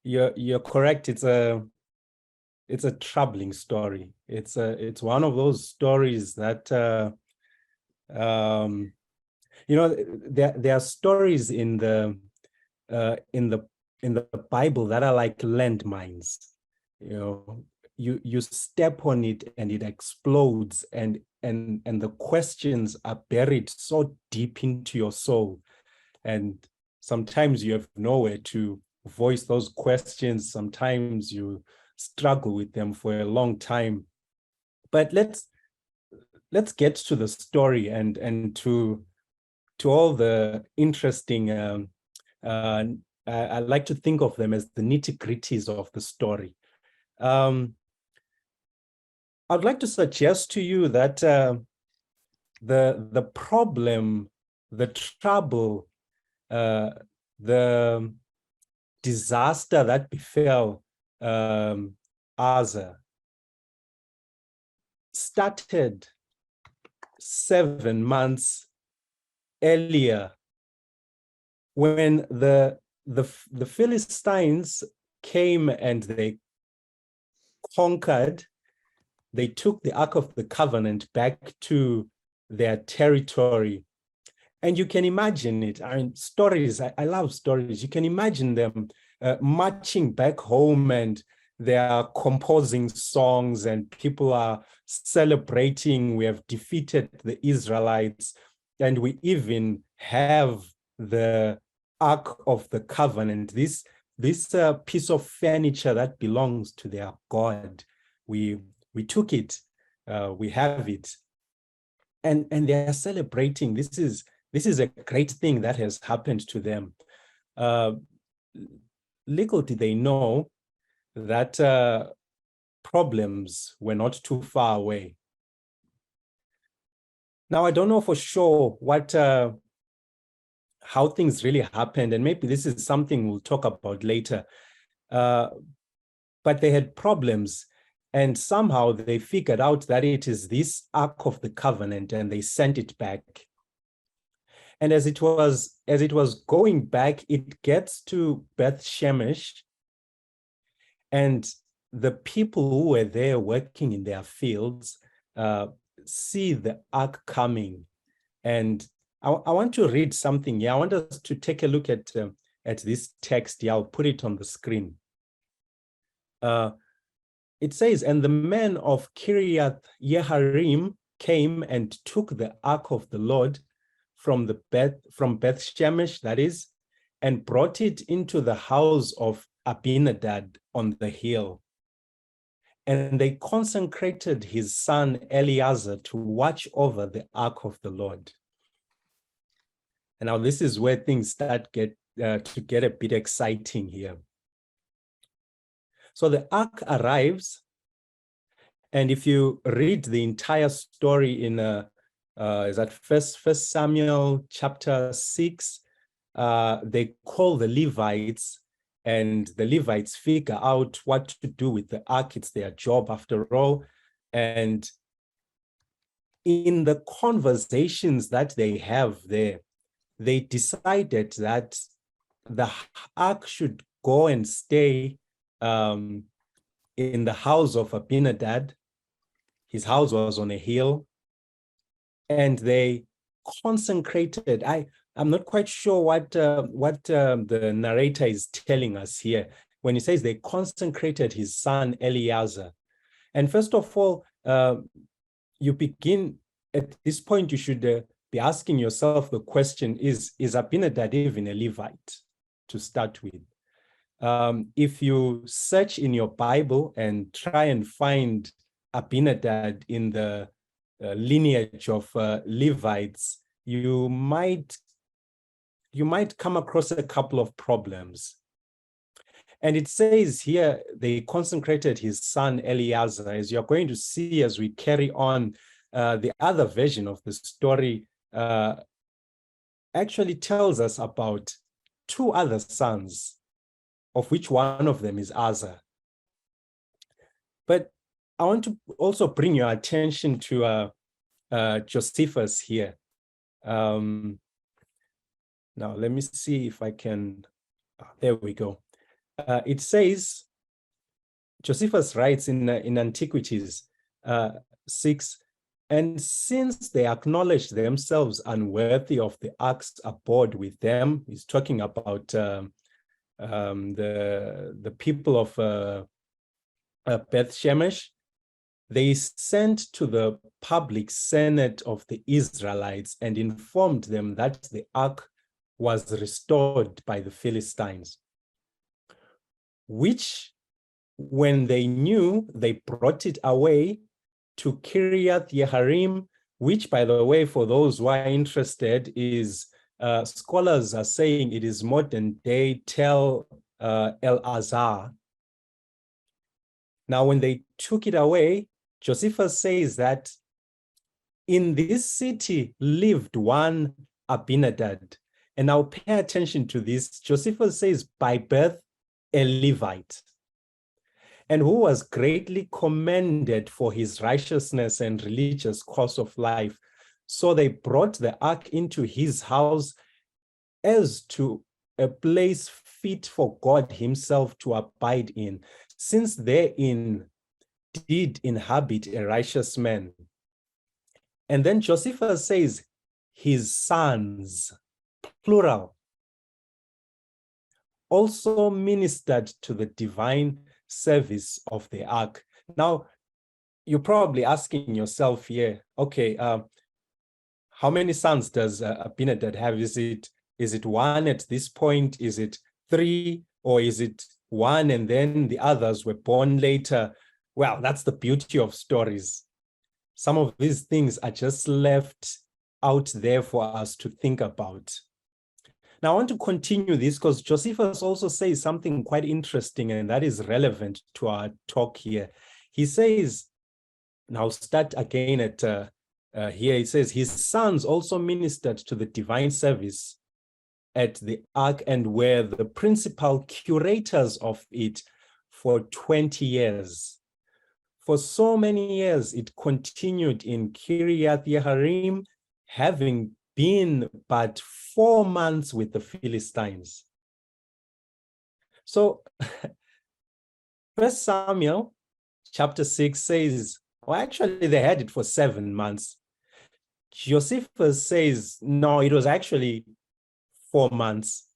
you're correct. It's a troubling story. It's one of those stories that there are stories in the Bible that are like landmines. You step on it and it explodes, and the questions are buried so deep into your soul, and sometimes you have nowhere to voice those questions. Sometimes you struggle with them for a long time. But let's get to the story and to all the interesting I like to think of them as the nitty-gritties of the story. I'd like to suggest to you that the problem, the trouble, the disaster that befell Uzzah started 7 months earlier, when the Philistines came and they conquered. They took the Ark of the Covenant back to their territory. And you can imagine it. I mean, stories, I love stories. You can imagine them marching back home, and they are composing songs and people are celebrating. We have defeated the Israelites, and we even have the Ark of the Covenant, this piece of furniture that belongs to their God. We took it, we have it, and they are celebrating. This is a great thing that has happened to them. Little did they know that problems were not too far away. Now, I don't know for sure how things really happened, and maybe this is something we'll talk about later. But they had problems, and somehow they figured out that it is this Ark of the Covenant, and they sent it back. And as it was going back, it gets to Beth Shemesh, and the people who were there working in their fields see the Ark coming. And I want to read something here. I want us to take a look at this text here. I'll put it on the screen. It says, "And the men of Kiriath Yeharim came and took the Ark of the Lord from Beth Shemesh, that is, and brought it into the house of Abinadab on the hill. And they consecrated his son Eleazar to watch over the Ark of the Lord." And now this is where things start to get a bit exciting here. So the Ark arrives, and if you read the entire story in is that First Samuel chapter 6, they call the Levites, and the Levites figure out what to do with the Ark. It's their job after all. And in the conversations that they have there, they decided that the Ark should go and stay in the house of Abinadab. His house was on a hill, and they consecrated. I'm not quite sure what the narrator is telling us here when he says they consecrated his son Eleazar. And first of all, you begin at this point, you should be asking yourself the question, is Abinadab even a Levite to start with? If you search in your Bible and try and find Abinadab in the lineage of Levites, you might come across a couple of problems. And it says here, they consecrated his son Eleazar. As you're going to see as we carry on, the other version of the story actually tells us about 2 other sons, of which one of them is Uzzah. But I want to also bring your attention to Josephus here. Now, let me see if I can, there we go. it says, Josephus writes in Antiquities 6, and since they acknowledged themselves unworthy of the arks aboard with them, he's talking about the people of Beth Shemesh, they sent to the public senate of the Israelites and informed them that the ark was restored by the Philistines, which when they knew, they brought it away to Kiriath Yeharim, which, by the way, for those who are interested, is scholars are saying it is modern day Tel El Azhar. Now, when they took it away, Josephus says that in this city lived one Abinadab. And now pay attention to this. Josephus says, by birth, a Levite, and who was greatly commended for his righteousness and religious course of life. So they brought the ark into his house as to a place fit for God himself to abide in, since therein did inhabit a righteous man. And then Josephus says, his sons, plural, also ministered to the divine service of the ark. Now, you're probably asking yourself here, okay, how many sons does Abinadab have? Is it one at this point? Is it 3? Or is it 1 and then the others were born later? Well, that's the beauty of stories. Some of these things are just left out there for us to think about. Now, I want to continue this because Josephus also says something quite interesting, and that is relevant to our talk here. He says, now start again at here, it says, his sons also ministered to the divine service at the ark and were the principal curators of it for 20 years. For so many years, it continued in Kiriath Yeharim, having been but 4 months with the Philistines. So, 1 Samuel chapter 6 says, well, actually, they had it for 7 months. Josephus says, no, it was actually 4 months.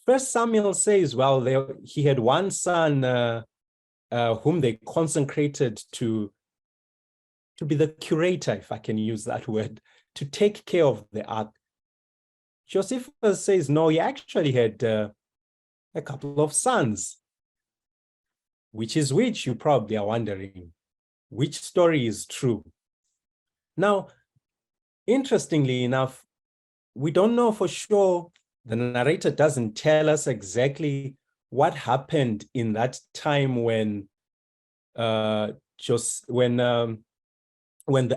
1 Samuel says, well, he had one son whom they consecrated to be the curator, if I can use that word, to take care of the ark. Josephus says, no, he actually had a couple of sons. Which is which, you probably are wondering. Which story is true? Now, interestingly enough, we don't know for sure. The narrator doesn't tell us exactly what happened in that time when the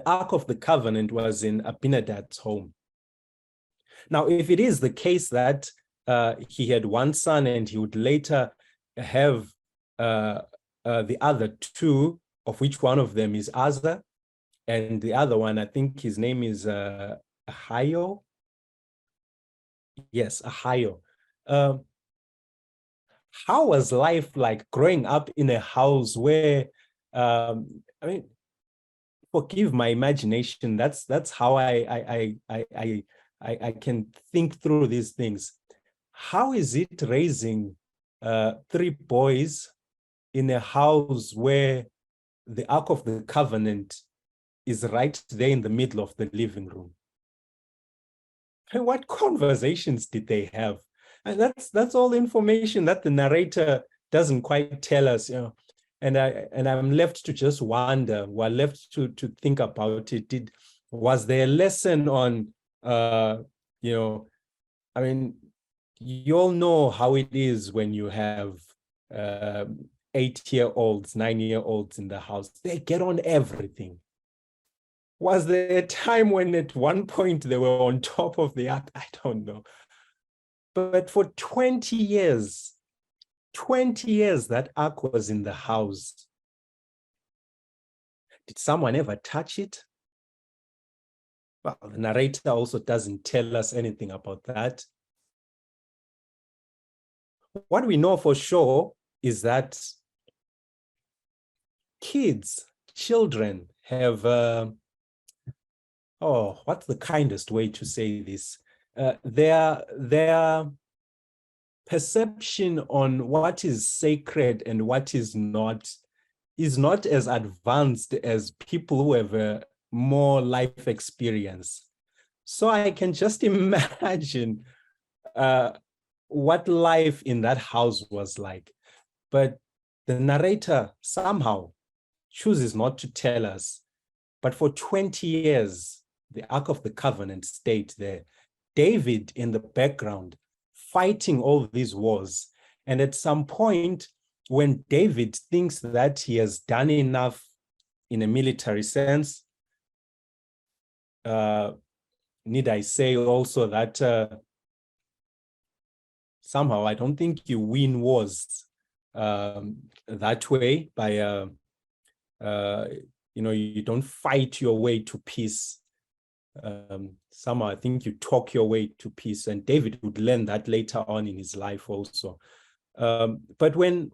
Ark of the Covenant was in Abinadab's home. Now, if it is the case that he had one son and he would later have the other 2, of which one of them is Uzzah, and the other one, I think his name is Ahio. Yes, Ahio. How was life like growing up in a house where, I mean, forgive my imagination. That's how I can think through these things. How is it raising 3 boys in a house where the Ark of the Covenant is right there in the middle of the living room? And what conversations did they have? And that's all information that the narrator doesn't quite tell us, you know. And I'm left to just wonder, we're left to think about it. Was there a lesson on you know, I mean, you all know how it is when you have 8-year-olds, 9-year-olds in the house. They get on everything. Was there a time when at one point they were on top of the ark? I don't know. But for 20 years, that ark was in the house. Did someone ever touch it? Well, the narrator also doesn't tell us anything about that. what we know for sure is that children have, what's the kindest way to say this? Their perception on what is sacred and what is not as advanced as people who have a more life experience. So I can just imagine what life in that house was like. But the narrator somehow chooses not to tell us. But for 20 years, the Ark of the Covenant stayed there. David in the background, fighting all these wars. And at some point, when David thinks that he has done enough in a military sense, need I say also that somehow I don't think you win wars that way by, you don't fight your way to peace. Somehow I think you talk your way to peace, and David would learn that later on in his life also. But when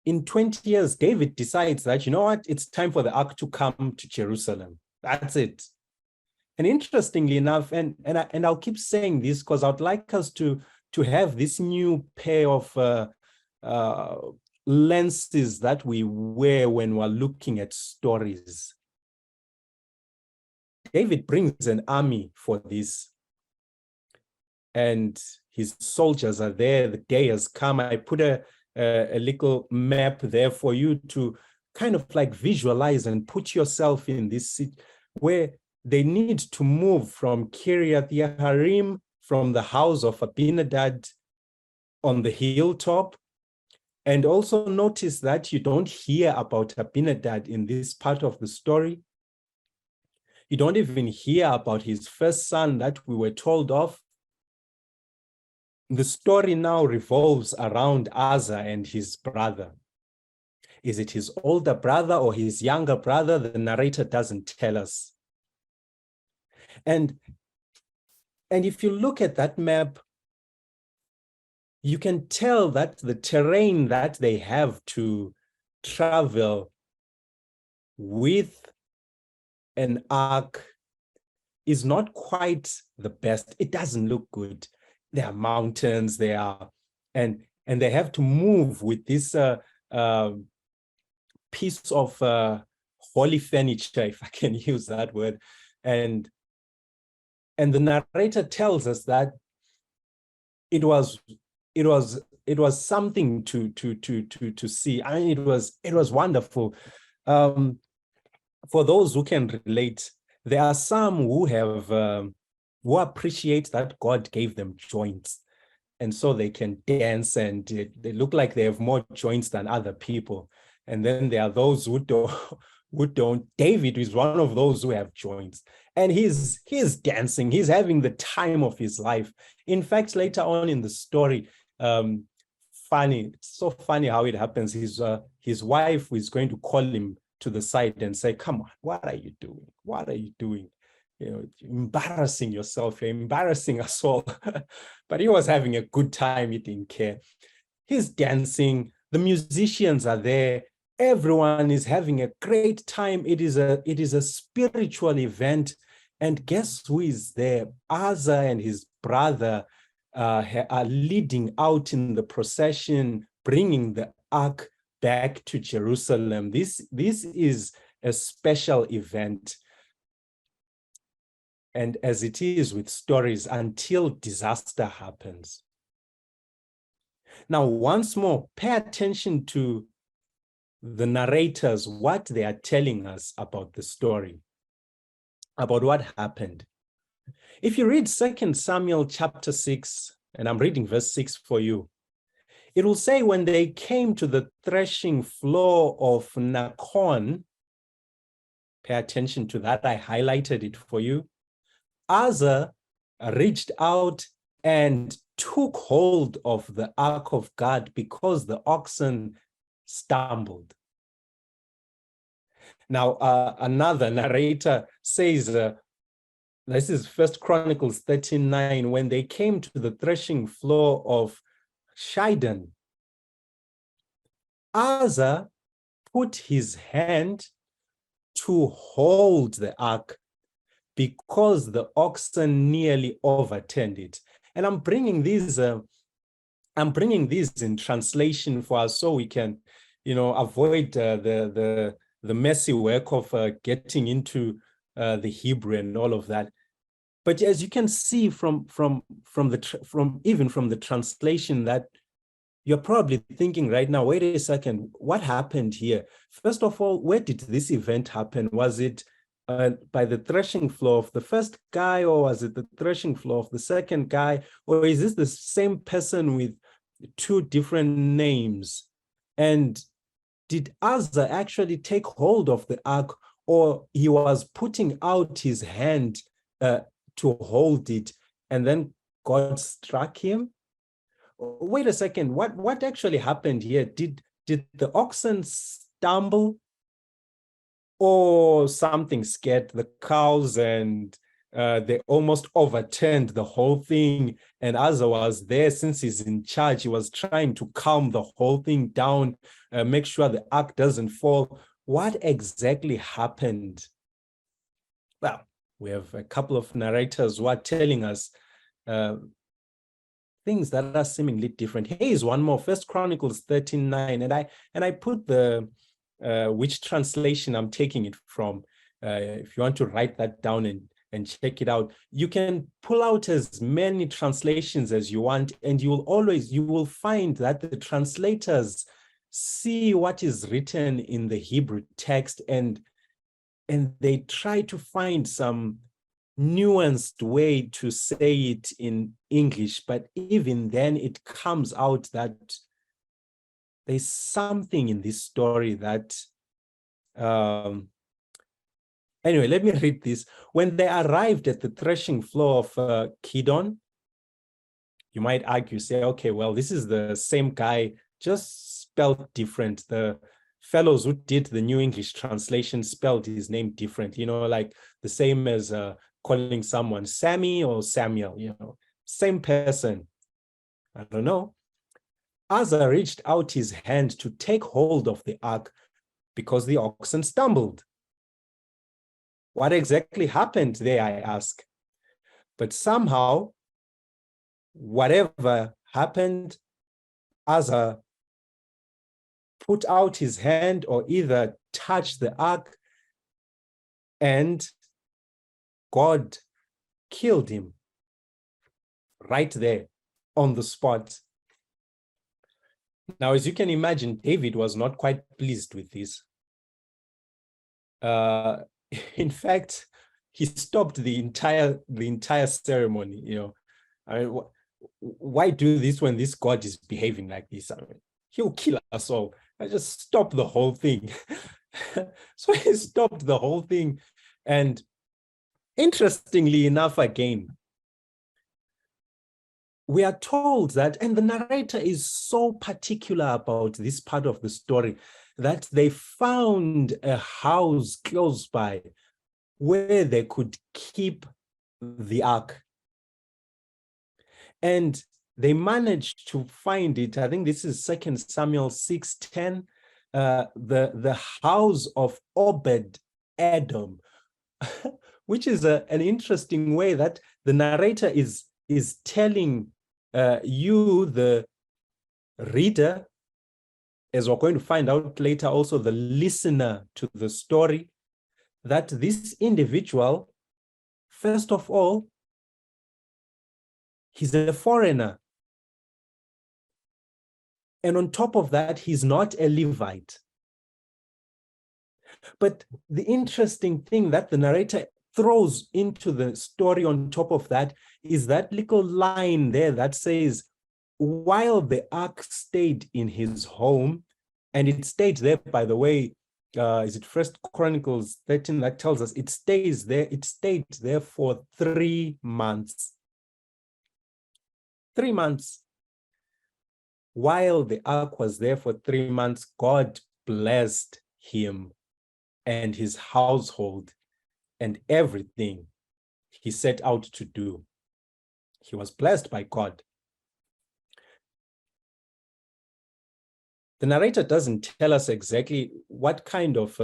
in 20 years, David decides that, you know what, it's time for the ark to come to Jerusalem. That's it. And interestingly enough, and I'll keep saying this because I'd like us to have this new pair of lenses that we wear when we're looking at stories. David brings an army for this, and his soldiers are there. The day has come. I put a little map there for you to kind of like visualize and put yourself in this seat where they need to move from Kiriath Yearim, from the house of Abinadab on the hilltop. And also notice that you don't hear about Abinadab in this part of the story. You don't even hear about his first son that we were told of. The story now revolves around Uzzah and his brother. Is it his older brother or his younger brother? The narrator doesn't tell us. And if you look at that map, you can tell that the terrain that they have to travel with an ark is not quite the best. It doesn't look good. There are mountains, and they have to move with this piece of holy furniture, if I can use that word. And the narrator tells us that it was something to see. I mean, it was wonderful. For those who can relate, there are some who have who appreciate that God gave them joints, and so they can dance, and they look like they have more joints than other people. And then there are those who don't. David is one of those who have joints, and he's dancing. He's having the time of his life. In fact, later on in the story, funny, it's so funny how it happens. His wife is going to call him to the side and say, "Come on, what are you doing? What are you doing? You know, embarrassing yourself. You're embarrassing us all." But he was having a good time. He didn't care. He's dancing. The musicians are there. Everyone is having a great time. It is a spiritual event. And guess who is there? Uzzah and his brother are leading out in the procession, bringing the ark back to Jerusalem. This is a special event. And as it is with stories, until disaster happens. Now, once more, pay attention to the narrators, what they are telling us about the story, about what happened. If you read 2 Samuel chapter 6, and I'm reading verse 6 for you, it will say, when they came to the threshing floor of Nakon, pay attention to that, I highlighted it for you, Uzzah reached out and took hold of the ark of God because the oxen stumbled. Now, another narrator says, this is 1 Chronicles 13:9, when they came to the threshing floor of Shiden. Uzzah put his hand to hold the ark because the oxen nearly overturned it. And I'm bringing these in translation for us so we can, avoid the messy work of getting into the Hebrew and all of that. But as you can see from the translation, that you're probably thinking right now, wait a second, what happened here? First of all, where did this event happen? Was it by the threshing floor of the first guy, or was it the threshing floor of the second guy? Or is this the same person with two different names? And did Uzzah actually take hold of the ark, or he was putting out his hand to hold it, and then God struck him? Wait a second, what actually happened here? Did the oxen stumble, or something scared the cows and they almost overturned the whole thing? And Uzzah was there, since he's in charge, he was trying to calm the whole thing down, make sure the ark doesn't fall. What exactly happened? Well, we have a couple of narrators who are telling us things that are seemingly different. Here is one more, 1 Chronicles 13:9, and I put the which translation I'm taking it from. If you want to write that down and check it out, you can pull out as many translations as you want, and you will find that the translators see what is written in the Hebrew text, and they try to find some nuanced way to say it in English, but even then it comes out that there's something in this story that anyway, let me read this. When they arrived at the threshing floor of Kidon, you might argue, say, okay, well, this is the same guy, just spelled different. The fellows who did the New English translation spelled his name different, like the same as calling someone Sammy or Samuel, same person. I don't know. Uzzah reached out his hand to take hold of the ark because the oxen stumbled. What exactly happened there, I ask? But somehow, whatever happened, Uzzah put out his hand or either touched the ark, and God killed him right there on the spot. Now, as you can imagine, David was not quite pleased with this. In fact, he stopped the entire ceremony. I mean, why do this when this God is behaving like this? I mean, he'll kill us all. I just stop the whole thing. So he stopped the whole thing. And interestingly enough, again, we are told that, and the narrator is so particular about this part of the story, that they found a house close by where they could keep the ark. And they managed to find it. I think this is 2 Samuel 6:10, the house of Obed-Edom, which is an interesting way that the narrator is telling you, the reader, as we're going to find out later, also the listener to the story, that this individual, first of all, he's a foreigner. And on top of that, he's not a Levite. But the interesting thing that the narrator throws into the story on top of that is that little line there that says, while the ark stayed in his home, and it stayed there, by the way, is it 1 Chronicles 13 that tells us it stays there? It stayed there for 3 months. 3 months. While the ark was there for 3 months, God blessed him and his household and everything he set out to do. He was blessed by God. the narrator doesn't tell us exactly what kind of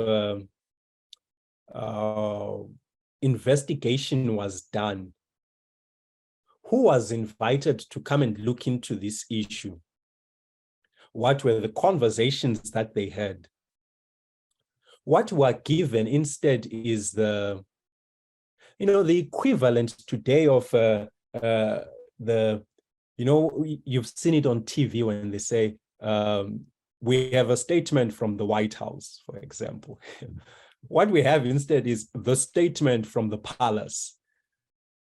investigation was done. Who was invited to come and look into this issue? What were the conversations that they had? What we're given instead is the equivalent today of you've seen it on TV when they say, we have a statement from the White House, for example. What we have instead is the statement from the palace,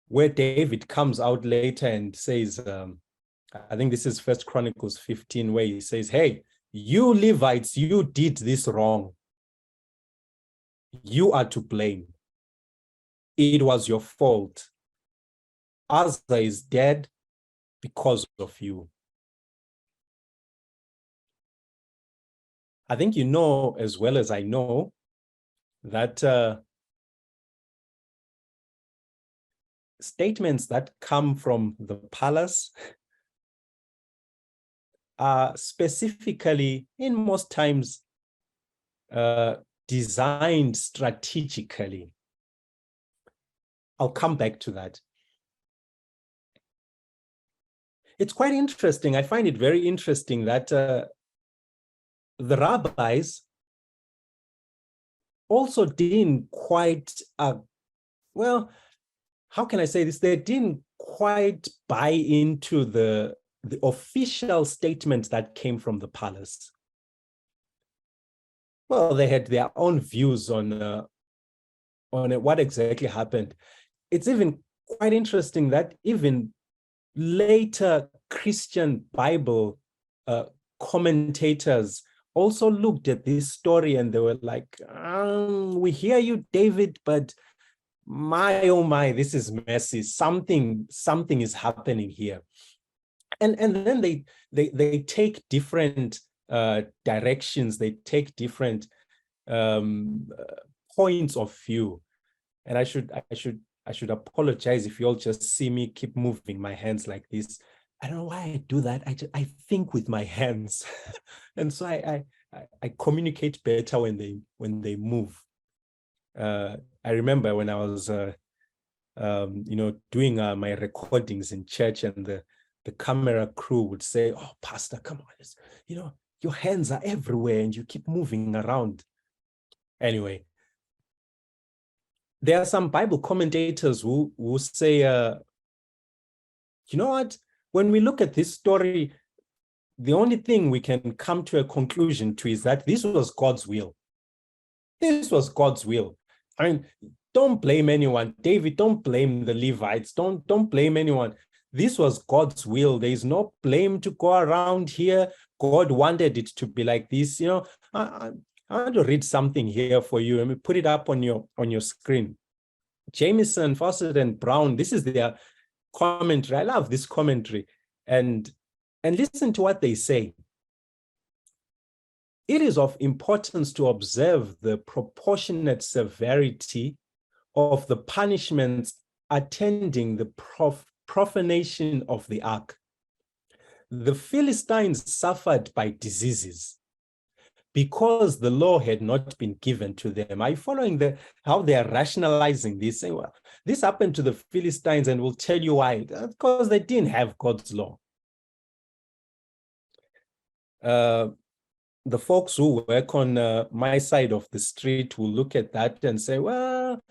where David comes out later and says, I think this is 1 Chronicles 15, where he says, hey, you Levites, you did this wrong. You are to blame. It was your fault. Uzzah is dead because of you. I think you know as well as I know that statements that come from the palace are specifically, in most times, designed strategically. I'll come back to that. It's quite interesting. I find it very interesting that the rabbis also didn't quite, well, how can I say this? They didn't quite buy into the official statement that came from the palace. Well, they had their own views on what exactly happened. It's even quite interesting that even later Christian Bible commentators also looked at this story and they were like, we hear you, David, but my, oh my, this is messy. Something is happening here. And then they take different directions. They take different points of view. And I should apologize if you all just see me keep moving my hands like this. I don't know why I do that. I think with my hands. And so I communicate better when they move. I remember when I was doing my recordings in church, and the camera crew would say, oh, Pastor, come on, your hands are everywhere and you keep moving around. Anyway, there are some Bible commentators who say, you know what? When we look at this story, the only thing we can come to a conclusion to is that this was God's will. This was God's will. I mean, don't blame anyone. David, don't blame the Levites. Don't blame anyone. This was God's will. There is no blame to go around here. God wanted it to be like this. I want to read something here for you. Let me put it up on your screen. Jameson, Fawcett, and Brown, this is their commentary. I love this commentary. And listen to what they say. It is of importance to observe the proportionate severity of the punishments attending the profanation of the ark. The Philistines suffered by diseases because the law had not been given to them. Are you following how they are rationalizing this? Saying, well, this happened to the Philistines, and we'll tell you why. Because they didn't have God's law. The folks who work on my side of the street will look at that and say, well,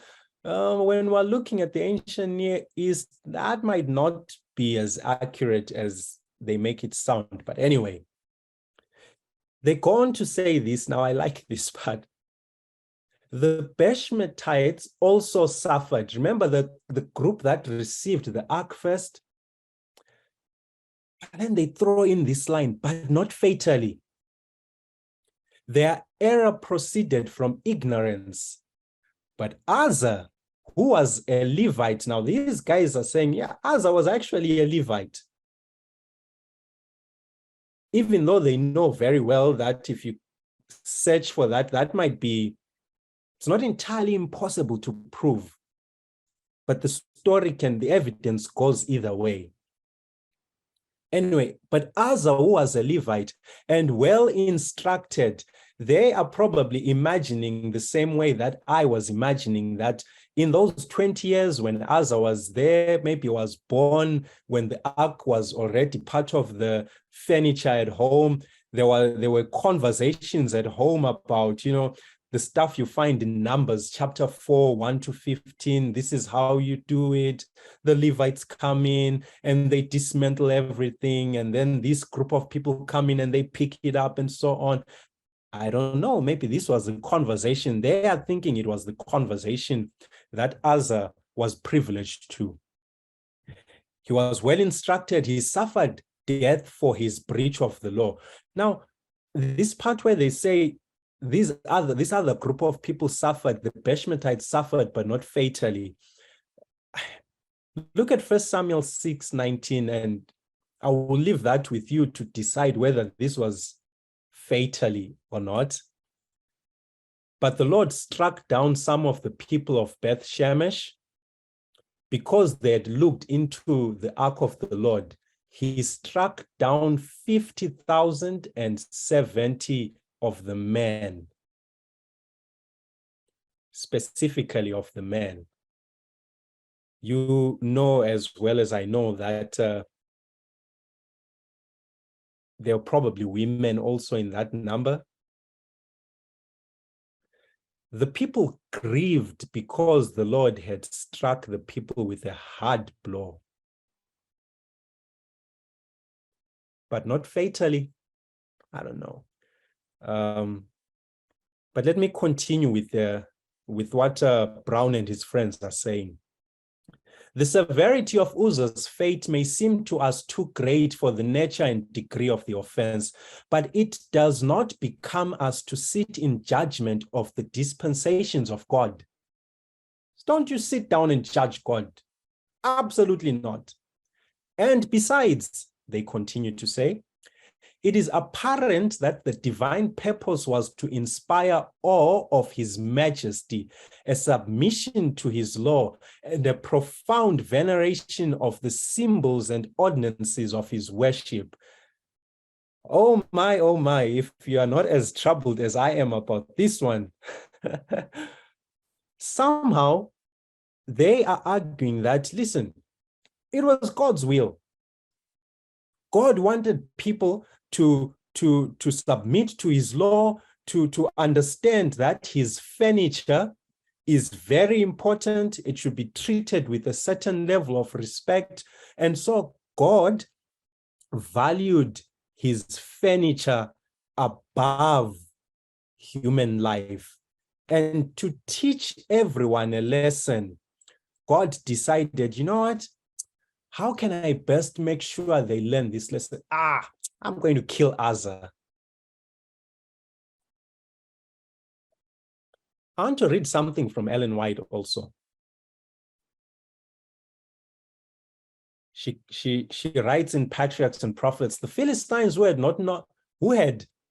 when we're looking at the ancient Near East, that might not be as accurate as they make it sound. But anyway, they go on to say this. Now, I like this part. The Beshmetites also suffered. Remember the group that received the ark first? And then they throw in this line, but not fatally. Their error proceeded from ignorance. But Uzzah, who was a Levite, now these guys are saying, yeah, Uzzah was actually a Levite. Even though they know very well that if you search for that, that might be, it's not entirely impossible to prove. But the evidence goes either way. Anyway, but Uzzah, who was a Levite and well instructed, they are probably imagining the same way that I was imagining, that in those 20 years when Uzzah was there, maybe was born, when the ark was already part of the furniture at home, there were conversations at home about, the stuff you find in Numbers chapter 4, 1 to 15. This is how you do it. The Levites come in and they dismantle everything. And then this group of people come in and they pick it up and so on. I don't know. Maybe this was the conversation. They are thinking it was the conversation that Uzzah was privileged to. He was well instructed. He suffered death for his breach of the law. Now, this part where they say, this other group of people suffered, the Beshmetites suffered, but not fatally. Look at 1 Samuel 6:19, and I will leave that with you to decide whether this was fatally or not. But the Lord struck down some of the people of Beth Shemesh because they had looked into the ark of the Lord. He struck down 50,070 of the men, specifically of the men. You know as well as I know that there are probably women also in that number. The people grieved because the Lord had struck the people with a hard blow, but not fatally. I don't know. But let me continue with what Brown and his friends are saying. The severity of Uzzah's fate may seem to us too great for the nature and degree of the offense, but it does not become us to sit in judgment of the dispensations of God. Don't you sit down and judge God. Absolutely not. And besides, they continue to say, it is apparent that the divine purpose was to inspire awe of his majesty, a submission to his law, and a profound veneration of the symbols and ordinances of his worship. Oh my, if you are not as troubled as I am about this one. Somehow, they are arguing that, listen, it was God's will. God wanted people to submit to his law, to understand that his furniture is very important. It should be treated with a certain level of respect. And so God valued his furniture above human life. And to teach everyone a lesson, God decided, you know what? How can I best make sure they learn this lesson? I'm going to kill Uzzah. I want to read something from Ellen White also. She writes in Patriarchs and Prophets, the Philistines who had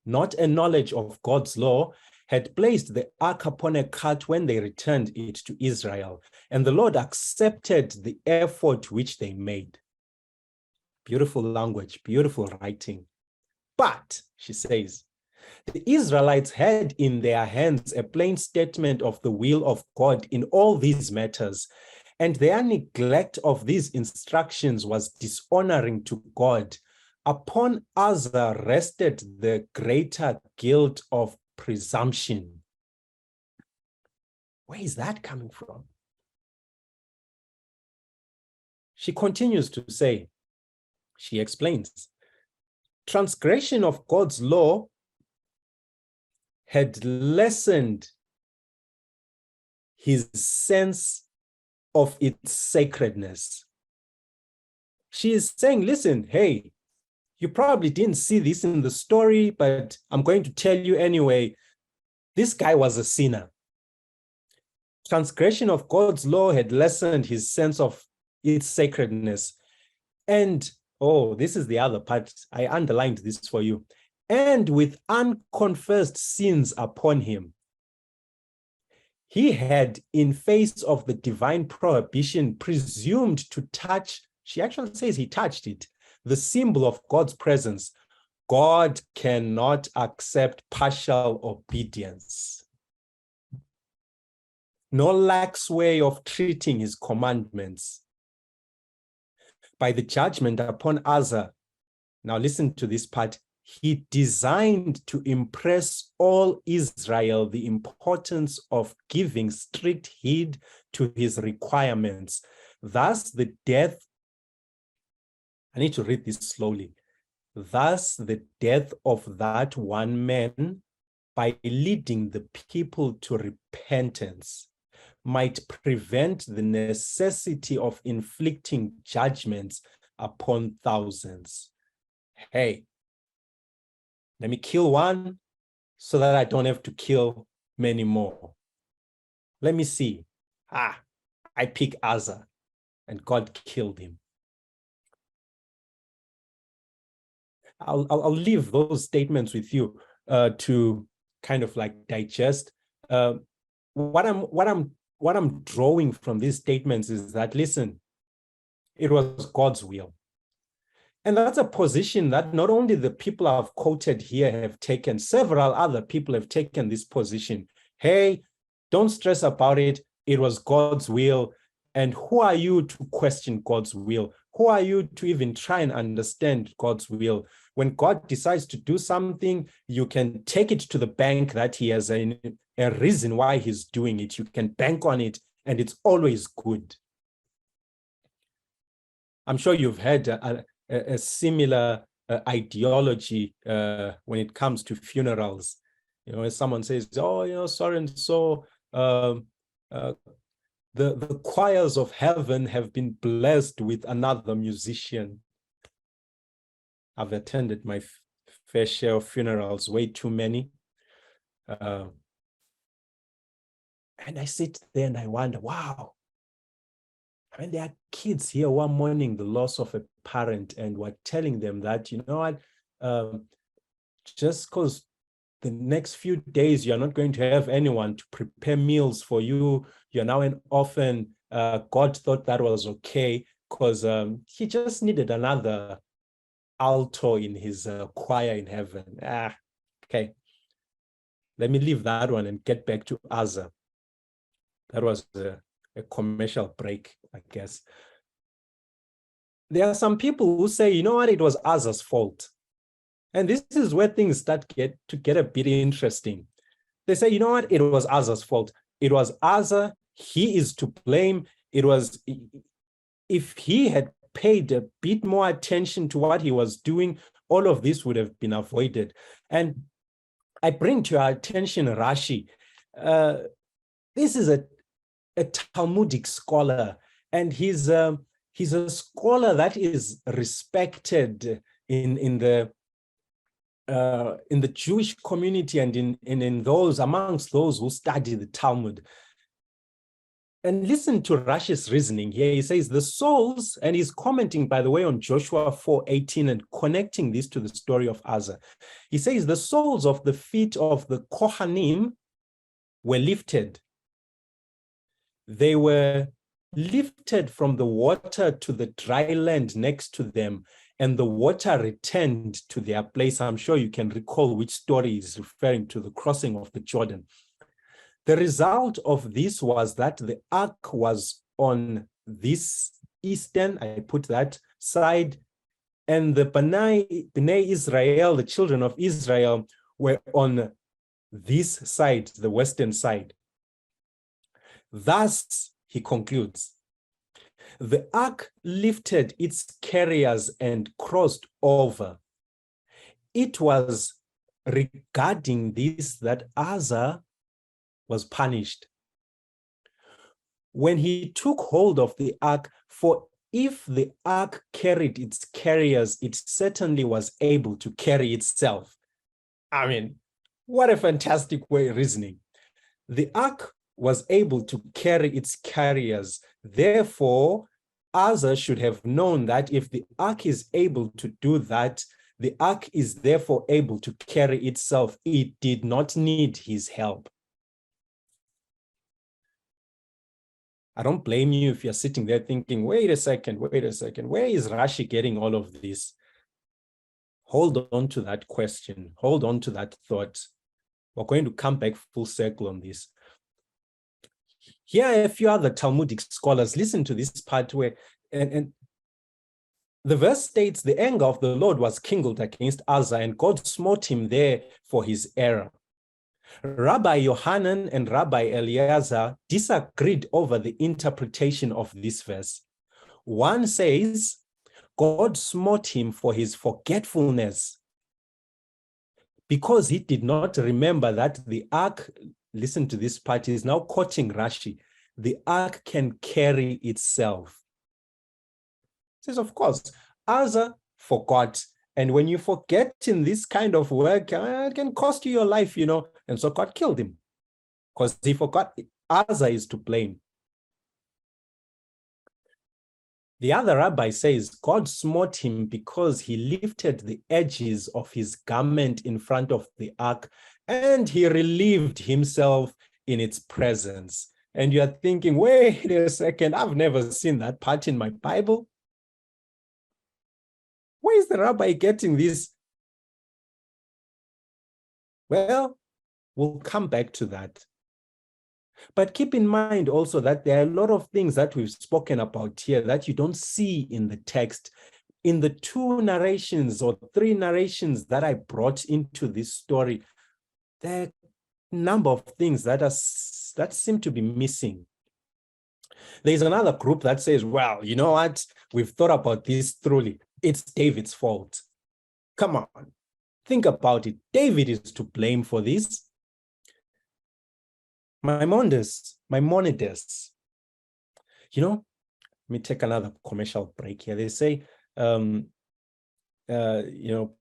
not a knowledge of God's law had placed the ark upon a cart when they returned it to Israel, and the Lord accepted the effort which they made. Beautiful language, beautiful writing. But, she says, the Israelites had in their hands a plain statement of the will of God in all these matters, and their neglect of these instructions was dishonoring to God. Upon Uzzah rested the greater guilt of presumption. Where is that coming from? She continues to say, she explains, transgression of God's law had lessened his sense of its sacredness. She is saying, listen, hey, you probably didn't see this in the story, but I'm going to tell you anyway. This guy was a sinner. Transgression of God's law had lessened his sense of its sacredness. And, this is the other part. I underlined this for you. And with unconfessed sins upon him, he had, in face of the divine prohibition, presumed to touch, she actually says he touched it, the symbol of God's presence, God cannot accept partial obedience. No lax way of treating his commandments. By the judgment upon Uzzah, now listen to this part, he designed to impress all Israel the importance of giving strict heed to his requirements. Thus the death, I need to read this slowly. Thus the death of that one man, by leading the people to repentance, might prevent the necessity of inflicting judgments upon thousands. Hey, let me kill one so that I don't have to kill many more. Let me see. I pick Uzzah, and God killed him. I'll leave those statements with you to kind of like digest. What I'm drawing from these statements is that, listen, it was God's will. And that's a position that not only the people I've quoted here have taken, several other people have taken this position. Hey, don't stress about it. It was God's will. And who are you to question God's will? Who are you to even try and understand God's will? When God decides to do something, you can take it to the bank that he has a reason why he's doing it. You can bank on it, and it's always good. I'm sure you've had a similar ideology when it comes to funerals. You know, when someone says, oh, you know, so and so, the choirs of heaven have been blessed with another musician. I've attended my fair share of funerals, way too many. And I sit there and I wonder, wow, I mean, there are kids here who are mourning the loss of a parent, and we're telling them that, you know what, just because the next few days you're not going to have anyone to prepare meals for you, you're now an orphan. God thought that was okay because he just needed another alto in his choir in heaven. Okay. Let me leave that one and get back to Uzzah. That was a commercial break, I guess. There are some people who say, you know what, it was Uzzah's fault. And this is where things start to get a bit interesting. They say, you know what, it was Uzzah's fault. It was Uzzah, he is to blame. It was, if he had paid a bit more attention to what he was doing, all of this would have been avoided. And I bring to our attention Rashi. This is a Talmudic scholar, and he's a scholar that is respected in the Jewish community and in those amongst those who study the Talmud. And listen to Rashi's reasoning here. He says the souls, and he's commenting, by the way, on Joshua 4:18 and connecting this to the story of Uzzah. He says the soles of the feet of the Kohanim were lifted. They were lifted from the water to the dry land next to them, and the water returned to their place. I'm sure you can recall which story is referring to, the crossing of the Jordan. The result of this was that the ark was on this eastern, I put that side, and the Bnei Israel, the children of Israel, were on this side, the western side. Thus, he concludes, the ark lifted its carriers and crossed over. It was regarding this that Uzzah was punished. When he took hold of the ark, for if the ark carried its carriers, it certainly was able to carry itself. I mean, what a fantastic way of reasoning. The ark was able to carry its carriers. Therefore, Uzzah should have known that if the ark is able to do that, the ark is therefore able to carry itself. It did not need his help. I don't blame you if you're sitting there thinking, wait a second, where is Rashi getting all of this? Hold on to that question. Hold on to that thought. We're going to come back full circle on this. Here are a few other Talmudic scholars. Listen to this part where, and the verse states, the anger of the Lord was kindled against Uzzah, and God smote him there for his error. Rabbi Yohanan and Rabbi Eliezer disagreed over the interpretation of this verse. One says, God smote him for his forgetfulness because he did not remember that the ark, listen to this part, he's now quoting Rashi, the ark can carry itself. He says, of course, Uzzah forgot. And when you forget in this kind of work, it can cost you your life, And so God killed him because he forgot. Uzzah is to blame. The other rabbi says God smote him because he lifted the edges of his garment in front of the ark and he relieved himself in its presence. And you're thinking, wait a second, I've never seen that part in my Bible. Where is the rabbi getting this? Well, we'll come back to that. But keep in mind also that there are a lot of things that we've spoken about here that you don't see in the text. In the 2 narrations or 3 narrations that I brought into this story, there are a number of things that seem to be missing. There's another group that says, well, you know what? We've thought about this thoroughly. It's David's fault. Come on, think about it. David is to blame for this. Maimonides, let me take another commercial break here. They say,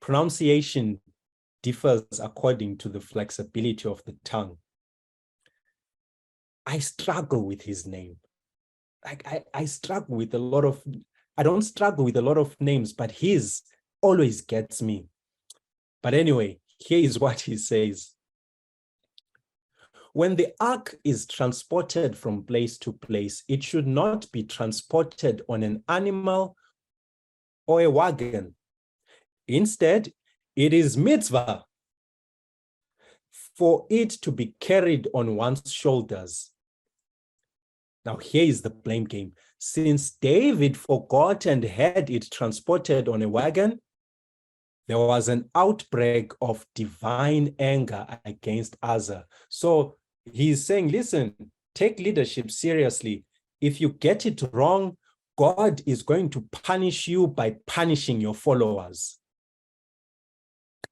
pronunciation differs according to the flexibility of the tongue. I struggle with his name. I struggle with I don't struggle with a lot of names, but his always gets me. But anyway, here is what he says. When the ark is transported from place to place, it should not be transported on an animal or a wagon. Instead, it is mitzvah for it to be carried on one's shoulders. Now, here is the blame game. Since David forgot and had it transported on a wagon, there was an outbreak of divine anger against Uzzah. So he's saying, listen, take leadership seriously. If you get it wrong, God is going to punish you by punishing your followers. I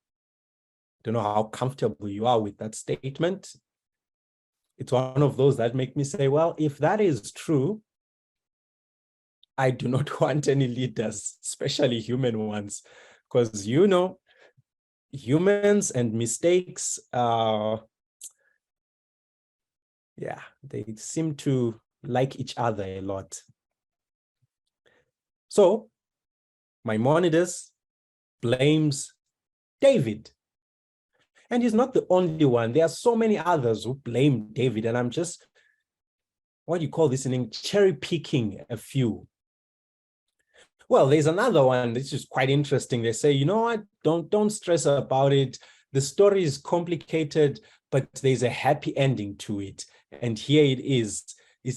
don't know how comfortable you are with that statement. It's one of those that make me say, well, if that is true, I do not want any leaders, especially human ones, because, humans and mistakes, they seem to like each other a lot. So Maimonides blames David. And he's not the only one. There are so many others who blame David. And I'm just, cherry picking a few. Well, there's another one that's just quite interesting. They say, you know what? Don't stress about it. The story is complicated, but there's a happy ending to it. And here it is.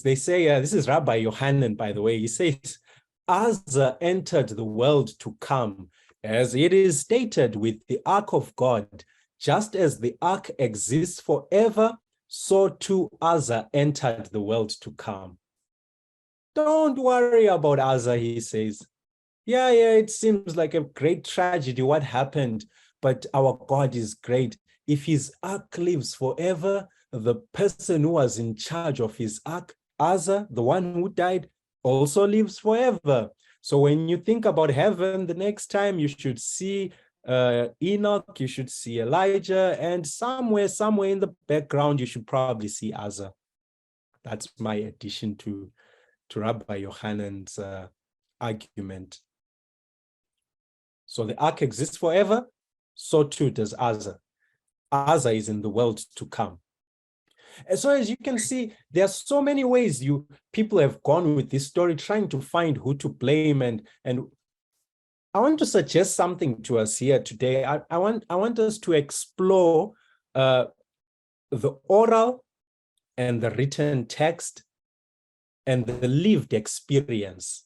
They say, this is Rabbi Yohanan, by the way. He says, Uzzah entered the world to come, as it is stated with the ark of God. Just as the ark exists forever, so too Uzzah entered the world to come. Don't worry about Uzzah, he says. Yeah, it seems like a great tragedy what happened, but our God is great. If his ark lives forever, the person who was in charge of his ark, Uzzah, the one who died, also lives forever. So when you think about heaven, the next time you should see Enoch, you should see Elijah, and somewhere in the background, you should probably see Uzzah. That's my addition to Rabbi Yohanan's argument. So the ark exists forever, so too does Uzzah. Uzzah is in the world to come. And so as you can see, there are so many ways people have gone with this story, trying to find who to blame. And I want to suggest something to us here today. I want us to explore the oral and the written text and the lived experience.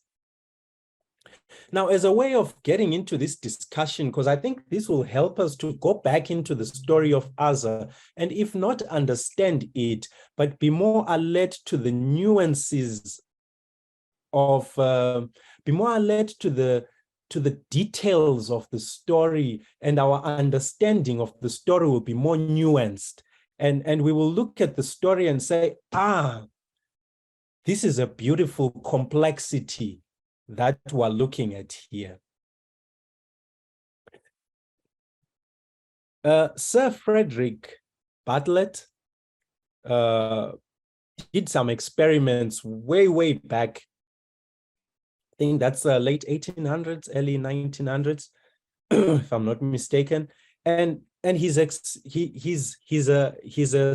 Now, as a way of getting into this discussion, because I think this will help us to go back into the story of Uzzah, and if not understand it, but be more alert to the nuances of, be more alert to the details of the story, and our understanding of the story will be more nuanced. And we will look at the story and say, this is a beautiful complexity that we're looking at here. Sir Frederick Bartlett did some experiments way back. I think that's late 1800s, early 1900s, if I'm not mistaken. And he's a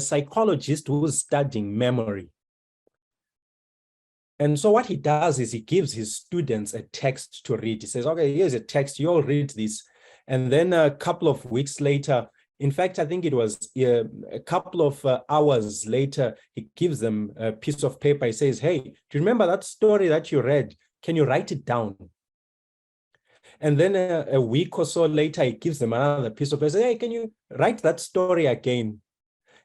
psychologist who's studying memory. And so what he does is he gives his students a text to read. He says, okay, here's a text, you all read this. And then a couple of weeks later, in fact, I think it was a couple of hours later, he gives them a piece of paper. He says, hey, do you remember that story that you read? Can you write it down? And then a week or so later, he gives them another piece of paper. He says, hey, can you write that story again?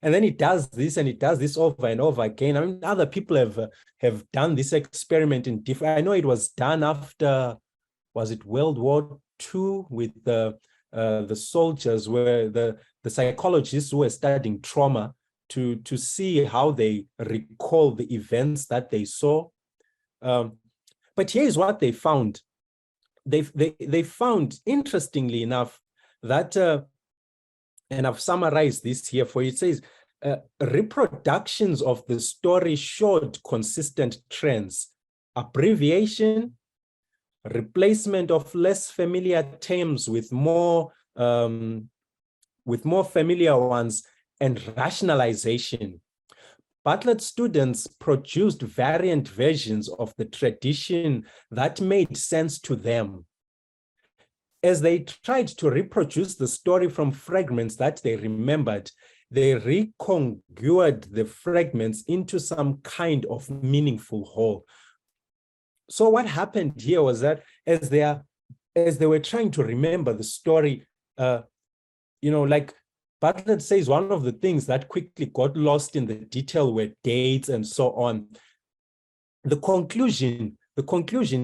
And then he does this and he does this over and over again. I mean, other people have done this experiment in different. I know it was done after, was it World War II, with the soldiers, where the psychologists who were studying trauma to see how they recall the events that they saw. But here's what they found. They found, interestingly enough, that and I've summarized this here for you. It says, reproductions of the story showed consistent trends: abbreviation, replacement of less familiar terms with more familiar ones, and rationalization. Bartlett students produced variant versions of the tradition that made sense to them. As they tried to reproduce the story from fragments that they remembered, they recongrued the fragments into some kind of meaningful whole. So what happened here was that as they were trying to remember the story, like Bartlett says, one of the things that quickly got lost in the detail were dates and so on. The conclusion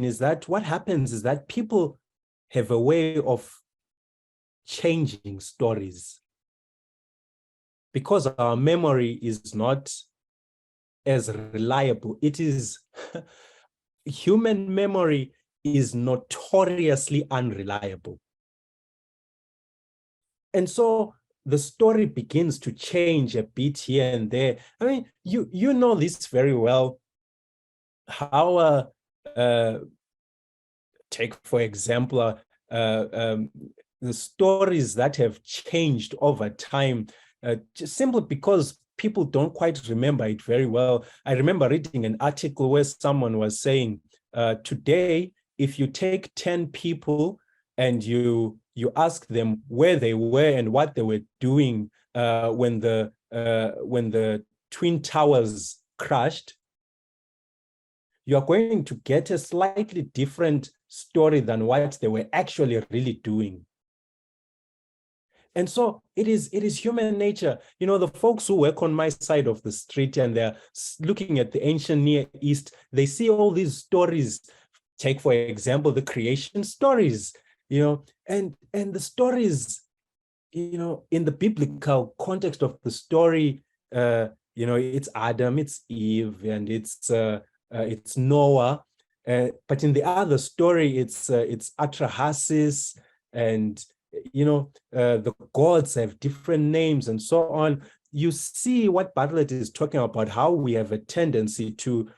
is that what happens is that people have a way of changing stories because our memory is not as reliable. It is, human memory is notoriously unreliable. And so the story begins to change a bit here and there. I mean, you know this very well, how take, for example, the stories that have changed over time, just simply because people don't quite remember it very well. I remember reading an article where someone was saying, today, if you take 10 people and you ask them where they were and what they were doing when the Twin Towers crashed, you are going to get a slightly different story than what they were actually really doing. And so it is human nature. You know, the folks who work on my side of the street and they're looking at the ancient Near East, they see all these stories. Take, for example, the creation stories, and the stories, in the biblical context of the story, it's Adam, it's Eve, and it's Noah. But in the other story, it's Atrahasis, and the gods have different names and so on. You see what Bartlett is talking about, how we have a tendency to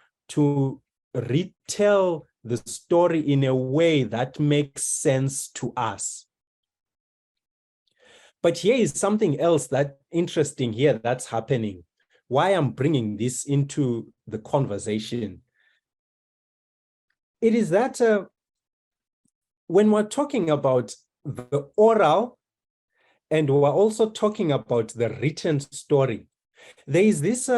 retell the story in a way that makes sense to us. But here is something else that's interesting here that's happening. why I'm bringing this into the conversation. It is that when we're talking about the oral and we're also talking about the written story, there is this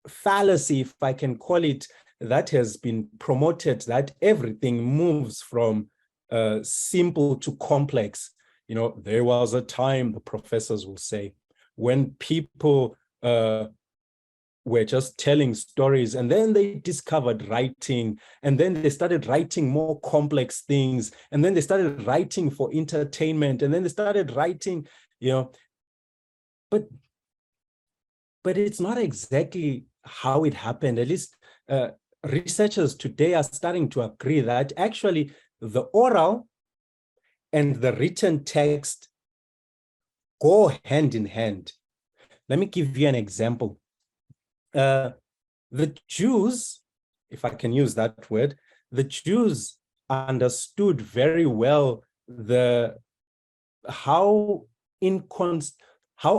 fallacy, if I can call it, that has been promoted, that everything moves from simple to complex. You know, there was a time, the professors will say, when people were just telling stories, and then they discovered writing, and then they started writing more complex things, and then they started writing for entertainment, and then they started writing, you know, but it's not exactly how it happened. At least researchers today are starting to agree that actually the oral and the written text go hand in hand. Let me give you an example. The Jews, if I can use that word, the Jews understood very well how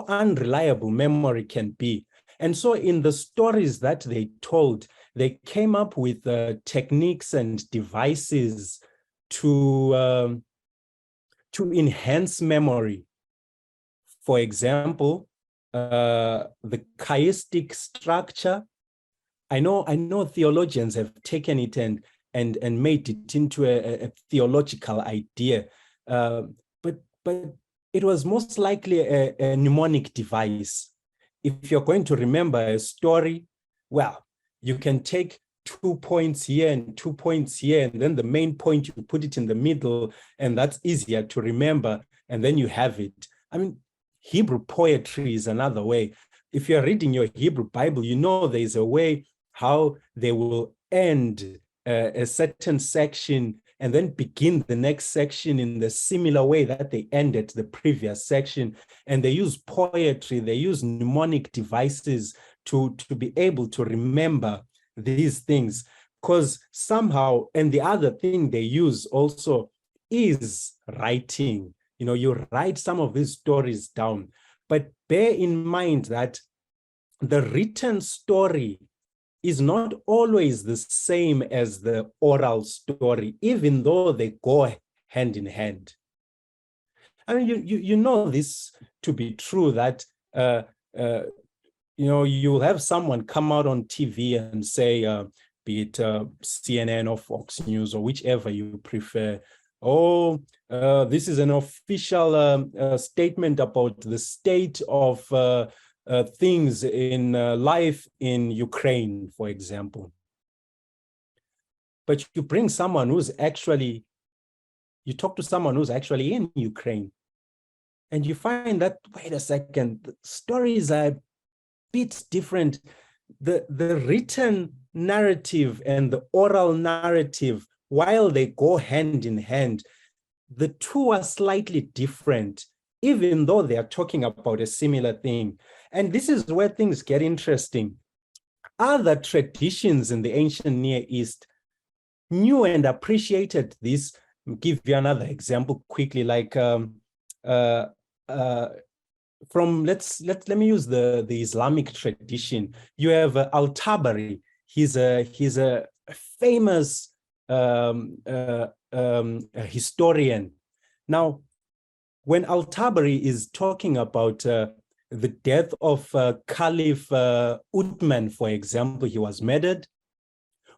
unreliable memory can be. And so in the stories that they told, they came up with techniques and devices to enhance memory. For example, the chiastic structure. I know theologians have taken it and made it into a theological idea, but it was most likely a mnemonic device. If you're going to remember a story, well, you can take 2 points here and 2 points here, and then the main point, you put it in the middle, and that's easier to remember, and then you have it. I mean, Hebrew poetry is another way. If you're reading your Hebrew Bible, you know there's a way how they will end a certain section and then begin the next section in the similar way that they ended the previous section. And they use poetry, they use mnemonic devices to be able to remember these things. Because somehow, and the other thing they use also is writing. You know, you write some of these stories down, but bear in mind that the written story is not always the same as the oral story, even though they go hand in hand. I mean, you know this to be true, that you know, you'll have someone come out on TV and say, be it CNN or Fox News or whichever you prefer, oh, this is an official statement about the state of things in life in Ukraine, for example. But you bring someone who's actually, you talk to someone who's actually in Ukraine, and you find that, wait a second, the stories are a bit different. The written narrative and the oral narrative, while they go hand in hand, the two are slightly different, even though they are talking about a similar thing. And this is where things get interesting. Other traditions in the ancient Near East knew and appreciated this. I'll give you another example quickly, like let me use the Islamic tradition. You have Al-Tabari. He's a famous historian. Now, when Al-Tabari is talking about the death of Caliph Uthman, for example, he was murdered.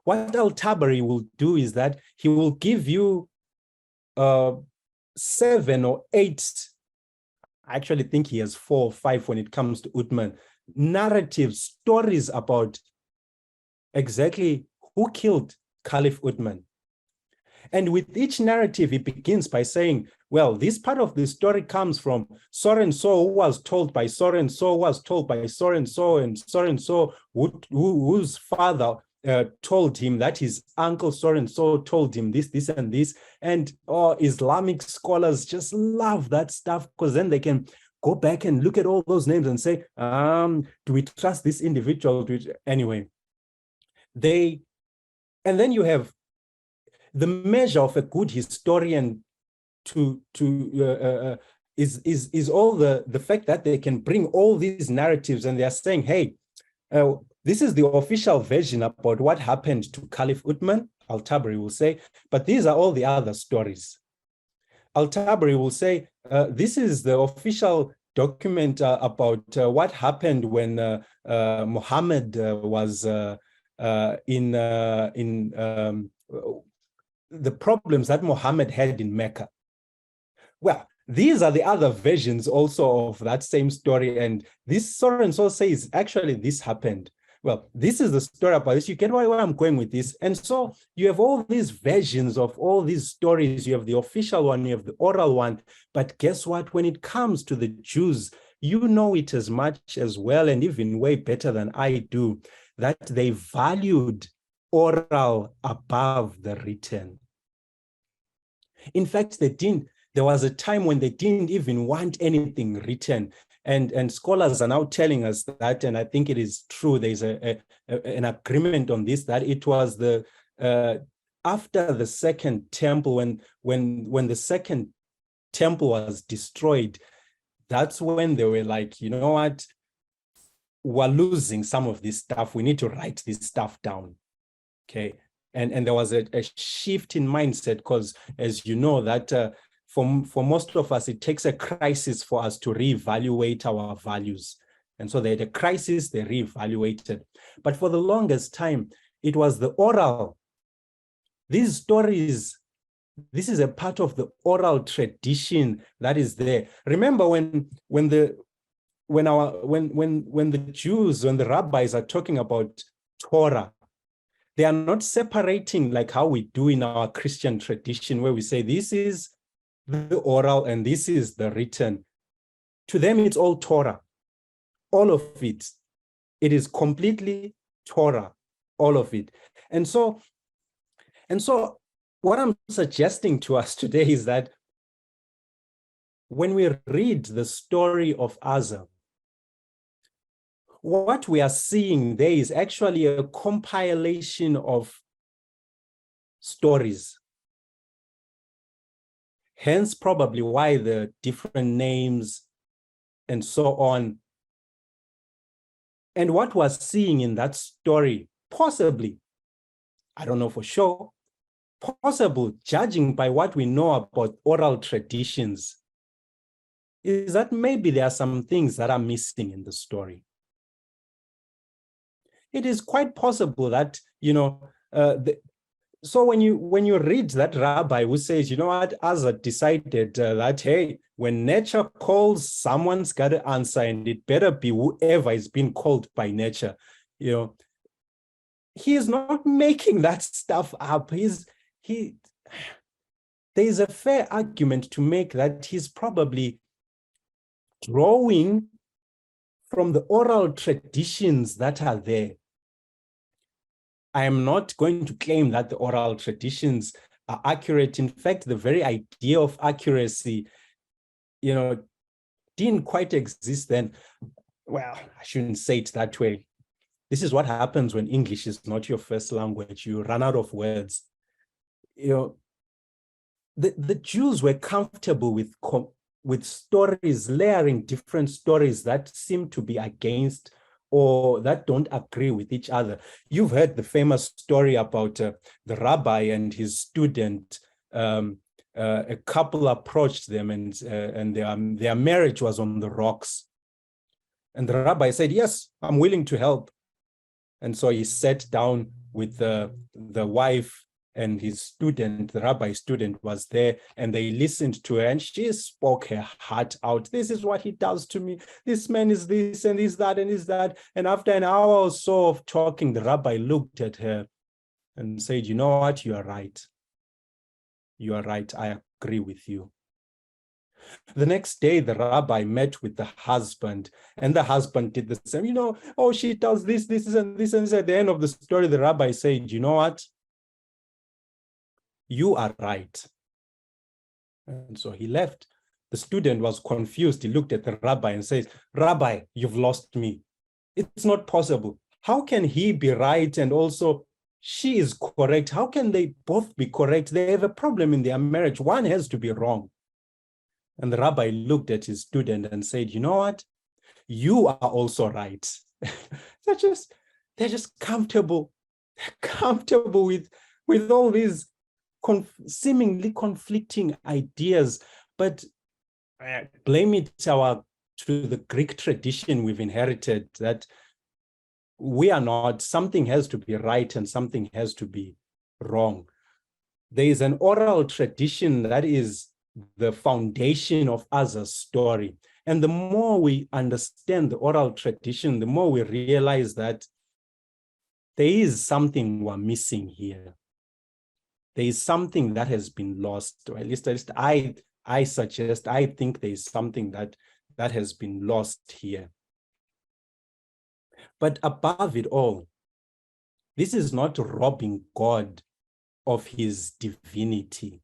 What Al-Tabari will do is that he will give you 7 or 8, I actually think he has 4 or 5 when it comes to Uthman, narrative stories about exactly who killed Caliph Uthman. And with each narrative, he begins by saying, well, this part of the story comes from so-and-so, who was told by so-and-so, was told by so-and-so, and so-and-so, whose father told him that his uncle so-and-so told him this, this, and this. And Islamic scholars just love that stuff, because then they can go back and look at all those names and say, do we trust this individual? Anyway, and then you have the measure of a good historian to is all the fact that they can bring all these narratives and they are saying, hey, this is the official version about what happened to Caliph Uthman, Al-Tabari will say, but these are all the other stories. Al-Tabari will say, this is the official document about what happened when Muhammad was in the problems that Muhammad had in Mecca. Well, these are the other versions also of that same story. And this so and so says, actually, this happened. Well, this is the story about this. You get where I'm going with this. And so you have all these versions of all these stories. You have the official one, you have the oral one. But guess what? When it comes to the Jews, you know it as much as well, and even way better than I do, that they valued oral above the written. In fact, there was a time when they didn't even want anything written. And scholars are now telling us that, and I think it is true, there's an agreement on this, that it was the after the second temple, when the second temple was destroyed, that's when they were like, you know what, we're losing some of this stuff. We need to write this stuff down. Okay. And there was a shift in mindset, because as you know, that for most of us, it takes a crisis for us to reevaluate our values. And so they had a crisis, they reevaluated. But for the longest time, it was the oral. These stories, this is a part of the oral tradition that is there. Remember when the Jews, when the rabbis are talking about Torah, they are not separating like how we do in our Christian tradition, where we say this is the oral and this is the written. To them, it's all Torah, all of it. It is completely Torah, all of it. And so what I'm suggesting to us today is that when we read the story of Uzzah, what we are seeing there is actually a compilation of stories. Hence, probably why the different names and so on. And what we're seeing in that story, possibly, I don't know for sure, possible, judging by what we know about oral traditions, is that maybe there are some things that are missing in the story. It is quite possible that, you know, so when you read that rabbi who says, you know what, Uzzah decided that, hey, when nature calls, someone's got to answer, and it better be whoever is being called by nature. You know, he is not making that stuff up. There's a fair argument to make that he's probably drawing from the oral traditions that are there. I am not going to claim that the oral traditions are accurate. In fact, the very idea of accuracy, you know, didn't quite exist then. Well, I shouldn't say it that way. This is what happens when English is not your first language. You run out of words. You know, the Jews were comfortable with stories, layering different stories that seem to be against or that don't agree with each other. You've heard the famous story about the rabbi and his student. A couple approached them, and their marriage was on the rocks. And the rabbi said, yes, I'm willing to help. And so he sat down with the wife and his student. The rabbi student was there, and they listened to her, and she spoke her heart out. This is what he does to me. This man is this and is that and is that. And after an hour or so of talking, the rabbi looked at her and said, you know what, you are right. You are right. I agree with you. The next day, the rabbi met with the husband, and the husband did the same. You know, oh, she does this, and this, and this. At the end of the story, the rabbi said, you know what? You are right. And so he left. The student was confused. He looked at the rabbi and says, Rabbi, you've lost me. It's not possible. How can he be right and also she is correct? How can they both be correct? They have a problem in their marriage. One has to be wrong. And the rabbi looked at his student and said, you know what? You are also right. they're just comfortable with all these seemingly conflicting ideas, but blame it to the Greek tradition we've inherited, that we are not, something has to be right and something has to be wrong. There is an oral tradition that is the foundation of Uzzah's story. And the more we understand the oral tradition, the more we realize that there is something we're missing here. There is something that has been lost, or at least I suggest, I think there is something that has been lost here. But above it all, this is not robbing God of his divinity.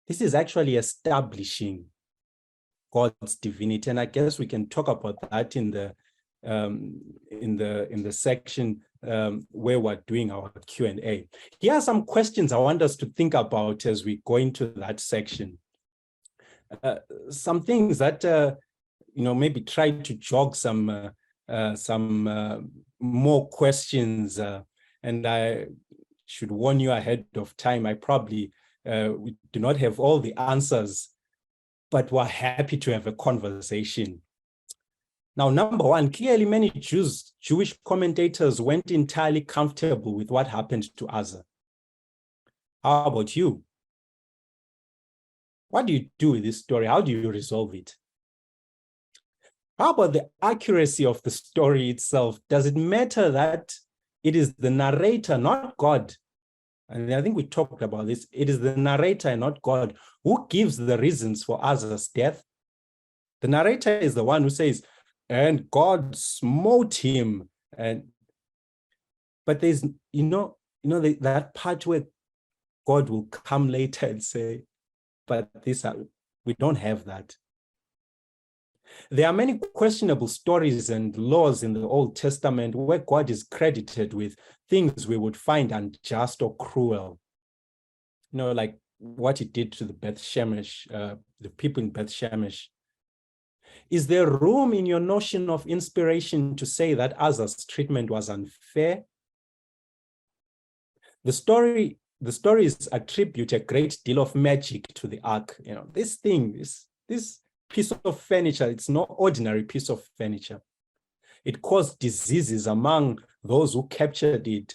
This is actually establishing God's divinity, and I guess we can talk about that in the section where we're doing our Q&A. Here are some questions I want us to think about as we go into that section. Some things that maybe try to jog some more questions, and I should warn you ahead of time. I probably we do not have all the answers, but we're happy to have a conversation. Now, number one, clearly many Jewish commentators weren't entirely comfortable with what happened to Uzzah. How about you? What do you do with this story? How do you resolve it? How about the accuracy of the story itself? Does it matter that it is the narrator, not God? And I think we talked about this. It is the narrator and not God who gives the reasons for Uzzah's death. The narrator is the one who says, and God smote him. But there's, that part where God will come later and say, but we don't have that. There are many questionable stories and laws in the Old Testament where God is credited with things we would find unjust or cruel. Like what he did to the Beth Shemesh, the people in Beth Shemesh. Is there room in your notion of inspiration to say that Uzzah's treatment was unfair? The stories attribute a great deal of magic to the ark. This piece of furniture, it's no ordinary piece of furniture. It caused diseases among those who captured it,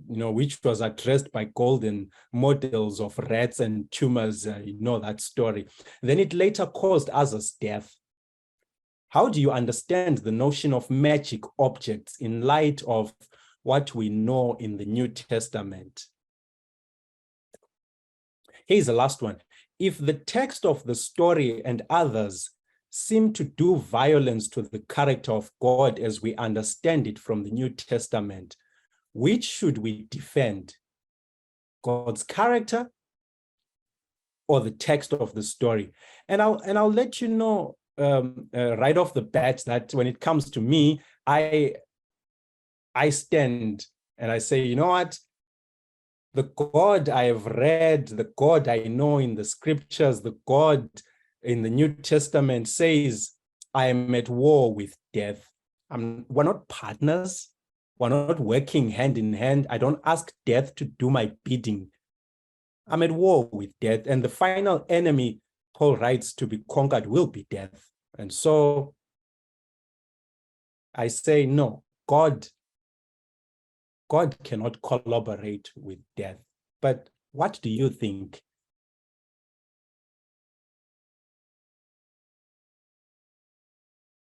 which was addressed by golden models of rats and tumors. That story. Then it later caused Uzzah's death. How do you understand the notion of magic objects in light of what we know in the New Testament? Here's the last one. If the text of the story and others seem to do violence to the character of God as we understand it from the New Testament, which should we defend? God's character or the text of the story? And I'll let you know right off the bat that when it comes to me, I stand and I say, you know what? The God I have read, the God I know in the scriptures, the God in the New Testament says, I am at war with death. We're not partners. We're not working hand in hand. I don't ask death to do my bidding. I'm at war with death. And the final enemy, Paul writes, to be conquered will be death. And so I say, no, God cannot collaborate with death. But what do you think?